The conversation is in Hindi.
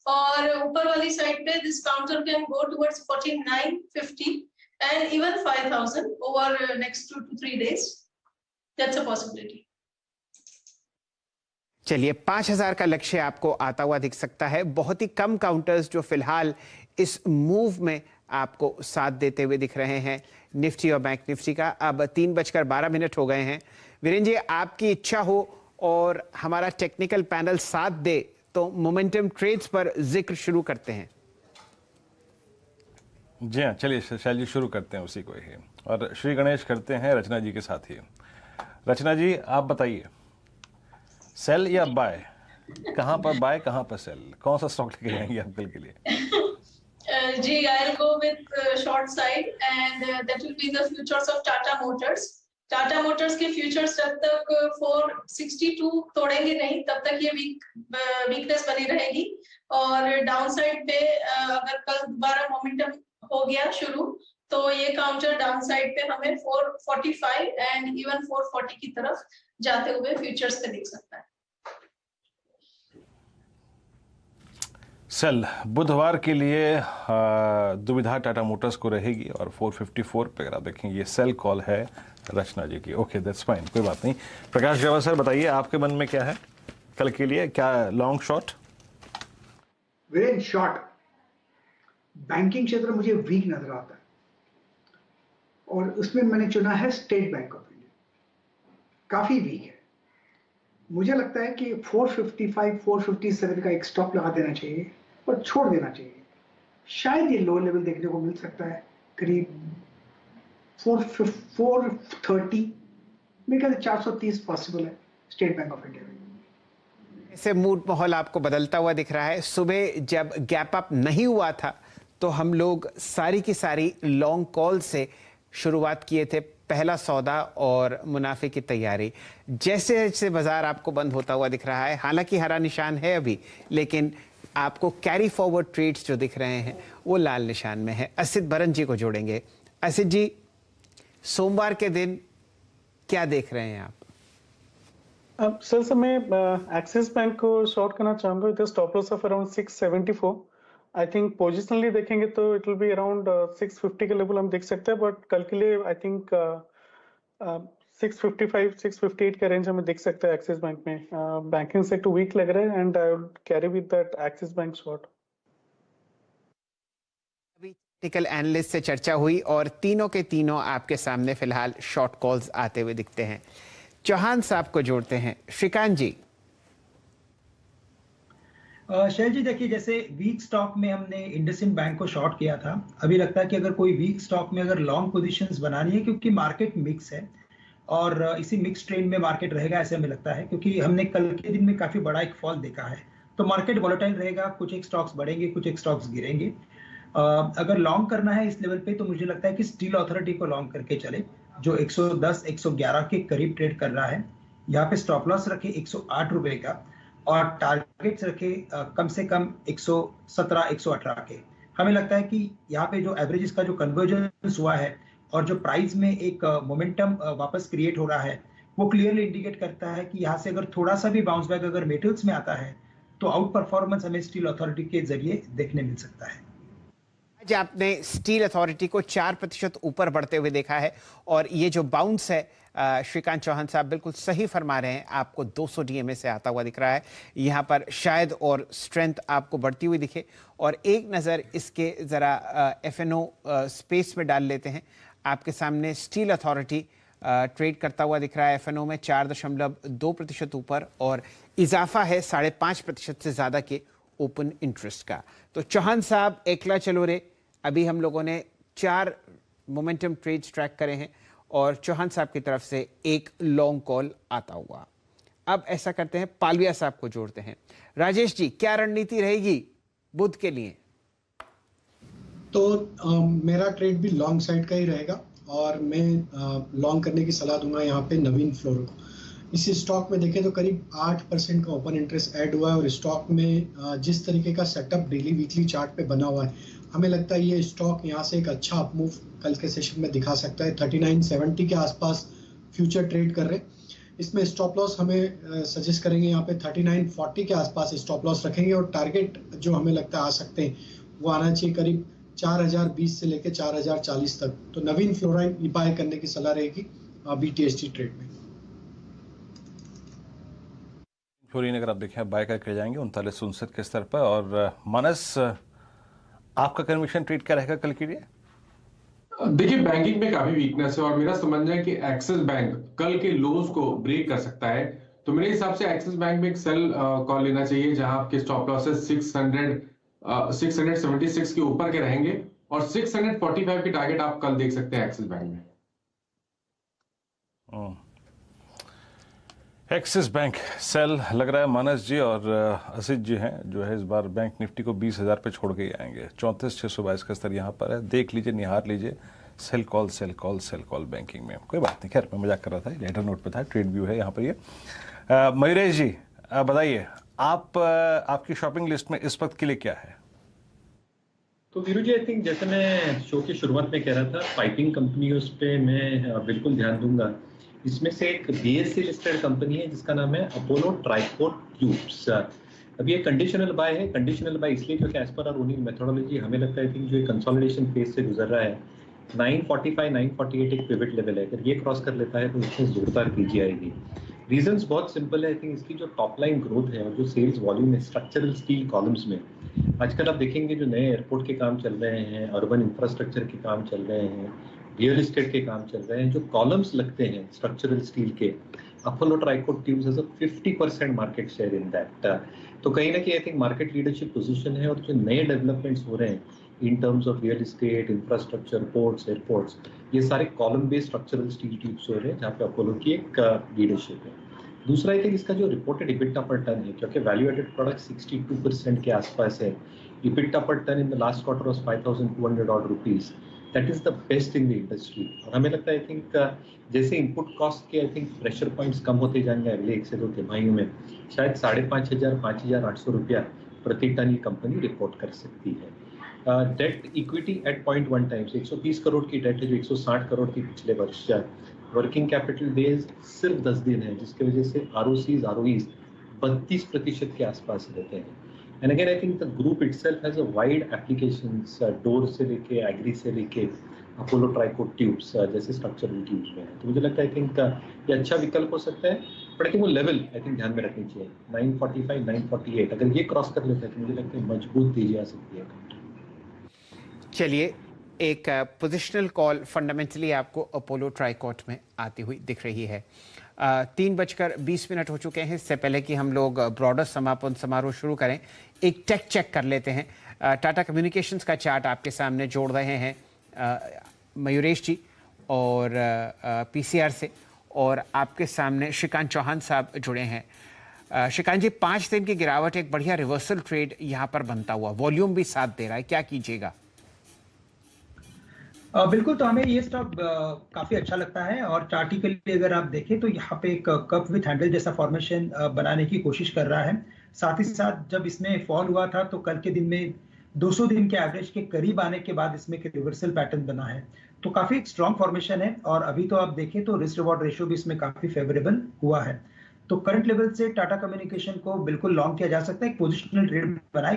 और ऊपर वाली साइड पे this counter can go towards 4950 and even 5000 over next 2 to 3 days. That's a possibility. चलिए 5000 का लक्ष्य आपको आता हुआ दिख सकता है। बहुत ही कम काउंटर्स जो फिलहाल इस मूव में आपको साथ देते हुए दिख रहे हैं निफ्टी और बैंक निफ्टी का। अब 3:12 हो गए हैं। वीरेंद्र जी, आपकी इच्छा हो और हमारा टेक्निकल पैनल साथ दे तो मोमेंटम ट्रेड्स पर जिक्र शुरू करते हैं। जी हाँ, चलिए शैल जी शुरू करते हैं उसी को ही, और श्री गणेश करते हैं रचना जी के साथ ही। रचना जी, आप बताइए, सेल या बाय? कहाँ पर बाय, कहाँ पर सेल? कौन सा स्टॉक लेके जाएंगे आप कल के लिए? जी, I'll go with short side and that will be the futures of Tata Motors. Tata Motors के फ्यूचर्स जब तक 462 तोड़ेंगे नहीं तब तक ये वीकनेस बनी रहेगी। और डाउन साइड पे अगर कल दोबारा मोमेंटम हो गया शुरू तो ये काउंटर डाउन साइड पे हमें 445 एंड इवन 440 की तरफ जाते हुए फ्यूचर्स पे दिख सकता है। सेल बुधवार के लिए दुविधा टाटा मोटर्स को रहेगी और 454 पे अगर आप देखेंगे, ये सेल कॉल है रचना जी की। ओके, दैट्स फाइन, कोई बात नहीं। प्रकाश ग्रवाल सर, बताइए आपके मन में क्या है कल के लिए? क्या long short? Very short. Banking क्षेत्र मुझे वीक नजर आता है और उसमें मैंने चुना है स्टेट बैंक ऑफ इंडिया। काफी वीक है। मुझे लगता है कि 455 457 का एक स्टॉप लगा देना चाहिए और छोड़ देना चाहिए। शायद ये लो लेवल देखने को मिल सकता है करीब 430 मेरे ख्याल से 430 पॉसिबल है स्टेट बैंक ऑफ इंडिया में। ऐसे मूड माहौल आपको बदलता हुआ दिख रहा है। सुबह जब गैप अप नहीं हुआ था तो हम लोग सारी की सारी लॉन्ग कॉल से शुरुआत किए थे, पहला सौदा और मुनाफे की तैयारी। जैसे जैसे बाजार आपको बंद होता हुआ दिख रहा है, हालांकि हरा निशान है अभी, लेकिन आपको कैरी फॉरवर्ड ट्रेड्स जो दिख रहे हैं वो लाल निशान में है। असित बरन जी को जोड़ेंगे। असित जी, सोमवार के दिन क्या देख रहे हैं आप? अब सर मैं एक्सिस बैंक को शॉर्ट करना चाहूंगा with stop loss of around 674। I think positionally देखेंगे तो इट विल बी अराउंड 650 के लेवल हम देख सकते हैं, बट कल के लिए आई थिंक 655 658 का रेंज हमें दिख सकता है एक्सिस बैंक में। बैंकिंग सेक्टर वीक लग रहा है and I would carry with that axis bank short. अभी टेक्निकल एनालिस्ट से चर्चा हुई और तीनों के तीनों आपके सामने फिलहाल शॉर्ट कॉल्स आते हुए दिखते हैं। चौहान साहब को जोड़ते हैं। श्रीकांत जी। शैल जी, देखिए, जैसे वीक स्टॉक में हमने इंडसइंड बैंक को शॉर्ट किया था। अभी लगता है कि अगर कोई वीक स्टॉक में अगर लॉन्ग पोजीशंस बनानी है, क्योंकि मार्केट मिक्स है और इसी मिक्स ट्रेंड में मार्केट रहेगा ऐसे हमें लगता है, क्योंकि हमने कल के दिन में काफी बड़ा एक फॉल देखा है। तो मार्केट वॉलेटाइल रहेगा, कुछ एक स्टॉक्स बढ़ेंगे, कुछ एक स्टॉक्स गिरेंगे। अगर लॉन्ग करना है इस लेवल पे तो मुझे लगता है कि स्टील अथॉरिटी को लॉन्ग करके चले, जो 110 111 के करीब ट्रेड कर रहा है। यहाँ पे स्टॉप लॉस रखे 108 रुपए का और टारगेट्स रखे कम से कम 117 118 के। हमें लगता है कि यहाँ पे जो एवरेज का जो कन्वर्जेंस हुआ है और जो प्राइस में एक मोमेंटम वापस क्रिएट हो रहा है, वो क्लियरली इंडिकेट करता है कि यहाँ से अगर थोड़ा सा भी बाउंस बैक अगर मेटल्स में आता है तो आउट परफॉर्मेंस हमें स्टील अथॉरिटी के जरिए देखने मिल सकता है। आज आपने स्टील अथॉरिटी को 4% ऊपर बढ़ते हुए देखा है और ये जो बाउंस है, श्रीकांत चौहान साहब बिल्कुल सही फरमा रहे हैं, आपको 200 डीएमए से आता हुआ दिख रहा है। यहाँ पर शायद और स्ट्रेंथ आपको बढ़ती हुई दिखे। और एक नज़र इसके ज़रा एफएनओ स्पेस में डाल लेते हैं। आपके सामने स्टील अथॉरिटी ट्रेड करता हुआ दिख रहा है एफएनओ में 4.2% ऊपर और इजाफा है 5.5% से ज़्यादा के ओपन इंटरेस्ट का। तो चौहान साहब, एकला चलो रे, अभी हम लोगों ने 4 मोमेंटम ट्रेड्स ट्रैक करे हैं और चौहान साहब की तरफ से एक लॉन्ग कॉल आता हुआ। अब ऐसा करते हैं, पालविया साहब को जोड़ते हैं। राजेश जी, क्या रणनीति रहेगी बुध के लिए? तो मेरा ट्रेड भी लॉन्ग साइड का ही रहेगा और मैं लॉन्ग करने की सलाह दूंगा यहाँ पे नवीन फ्लोरो को। इस स्टॉक में देखें तो करीब 8% का ओपन इंटरेस्ट ऐड हुआ है और स्टॉक में जिस तरीके का सेटअप डेली वीकली चार्ट पे बना हुआ है, हमें लगता है ये स्टॉक यहाँ से एक अच्छा अपमूव कल के सेशन में दिखा सकता है। 3970 के आसपास फ्यूचर ट्रेड कर रहे हैं। इसमें स्टॉप लॉस हमें सजेस्ट करेंगे यहाँ पे 3940 के आसपास स्टॉप लॉस रखेंगे और टारगेट जो हमें लगता है आ सकते हैं वो आना चाहिए करीब 4020 से लेकर 4040 तक। तो नवीन फ्लोराइन बाय करने की सलाह रहेगी BTST ट्रेड में। फ्लोरीन अगर आप देखें बाय करके जाएंगे 3959 के स्तर पर। और मानस, आपका कन्विक्शन ट्रेड क्या रहेगा कल के लिए? देखिए, बैंकिंग में काफी वीकनेस है और मेरा समझना है कि एक्सिस बैंक कल के लोज को ब्रेक कर सकता है। तो मेरे हिसाब से एक्सिस बैंक में एक सेल कॉल लेना चाहिए जहां आपके स्टॉप लॉसेस 676 के ऊपर के रहेंगे और 645 की टारगेट आप कल देख सकते हैं एक्सिस बैंक में। एक्सिस बैंक सेल लग रहा है मानस जी। और असित जी हैं जो है इस बार बैंक निफ्टी को 20,000 पे छोड़ के ही आएंगे। 34,622 का स्तर यहाँ पर है, देख लीजिए, निहार लीजिए। Sell call sell call sell call banking में कोई बात नहीं। खैर मैं मजाक कर रहा था, लेटर नोट पे था, ट्रेड व्यू है यहाँ पर ये। मयूरेश जी बताइए, आपकी शॉपिंग लिस्ट में इस वक्त के लिए क्या है? तो वीरू जी, आई थिंक जैसे मैं शो की शुरुआत में कह रहा था, पाइपिंग कंपनियों पे मैं बिल्कुल ध्यान दूंगा। इसमें से एक BSE लिस्टेड कंपनी है जिसका नाम है अपोलो ट्राइकोट ट्यूब्स। अभी ये कंडीशनल बाय है। कंडीशनल बाय इसलिए क्योंकि as per hour owning methodology हमें लगता है कि जो कंसोलिडेशन फेज से गुजर रहा है 945 948 एक पिवट लेवल है। अगर ये क्रॉस कर लेता है तो इसमें जोरदार तेजी आएगी। रीजंस बहुत सिंपल है। आई थिंक इसकी जो टॉप लाइन ग्रोथ है और जो सेल्स वॉल्यूम है स्ट्रक्चरल स्टील कॉलम्स में, आजकल आप देखेंगे जो नए एयरपोर्ट के काम चल रहे हैं, अर्बन इंफ्रास्ट्रक्चर के काम चल रहे हैं, रियल एस्टेट के काम चल रहे हैं, जो कॉलम्स लगते हैं स्ट्रक्चरल स्टील के, Apollo tricot tubes has a 50% market share in that. तो कहीं ना कहीं I think market leadership position है। और जो नए डेवलपमेंट्स हो रहे हैं in terms of real estate, infrastructure, ports, airports, ये सारे column based structural steel tubes हो रहे हैं जहाँ पे अपोलो की एक लीडरशिप है। दूसरा आई थिंक इसका जो रिपोर्टेड इबिटा पर टन है, क्योंकि वैल्यू एडेड प्रोडक्ट 62% के आसपास है। EBITDA per ton in the last quarter was 5,200 odd rupees। That is the best in the industry. और हमें लगता है आई थिंक जैसे इनपुट कॉस्ट के आई थिंक प्रेशर पॉइंट्स कम होते जाएंगे अगले 1 से 2 तिमाहियों में, शायद 5,500 5,800 रुपया प्रति टन ये कंपनी रिपोर्ट कर सकती है। Debt equity at 0.1 times, 130 crore की डेट है जो 160 करोड़ की पिछले वर्ष। वर्किंग कैपिटल डेज सिर्फ 10 दिन है जिसकी वजह से ROEs 32% के आसपास रहते हैं। And again I think the group itself has a wide applications, door से लेके एग्री से लेके अपोलो ट्राइकोट ट्यूब्स जैसे स्ट्रक्चरल ट्यूब्स में है। तो मुझे लगता है आई थिंक ये अच्छा विकल्प हो सकता है। बट आई थिंक वो लेवल आई थिंक ध्यान में रखनी चाहिए 945 948। अगर ये क्रॉस कर लेता है तो मुझे लगता है मजबूत तेजी आ सकती है। चलिए, एक पोजिशनल कॉल फंडामेंटली आपको अपोलो ट्राइकोट में आती हुई दिख रही है। 3:20 हो चुके हैं। इससे पहले कि हम लोग ब्रॉडर समापन समारोह शुरू करें, एक टेक चेक कर लेते हैं। टाटा कम्युनिकेशंस का चार्ट आपके सामने जोड़ रहे हैं मयूरेश जी और PCR से, और आपके सामने श्रीकांत चौहान साहब जुड़े हैं। श्रीकांत जी, 5 दिन की गिरावट, एक बढ़िया रिवर्सल ट्रेड यहाँ पर बनता हुआ, वॉल्यूम भी साथ दे रहा है, क्या कीजिएगा? बिल्कुल, तो हमें ये स्टॉक काफी अच्छा लगता है। और चार्टिकली अगर आप देखें तो यहाँ पे एक कप विथ हैंडल जैसा फॉर्मेशन बनाने की कोशिश कर रहा है। साथ ही साथ जब इसमें फॉल हुआ था तो कल के दिन में 200 दिन के एवरेज के करीब आने के बाद इसमें एक रिवर्सल पैटर्न बना है। तो काफी एक स्ट्रॉन्ग फॉर्मेशन है। और अभी तो आप देखें तो रिस्क रिवॉर्ड रेशियो भी इसमें काफी फेवरेबल हुआ है। तो करंट लेवल से टाटा कम्युनिकेशन को बिल्कुल लॉन्ग किया जा सकता है, एक पोजिशनल ट्रेड बनाए।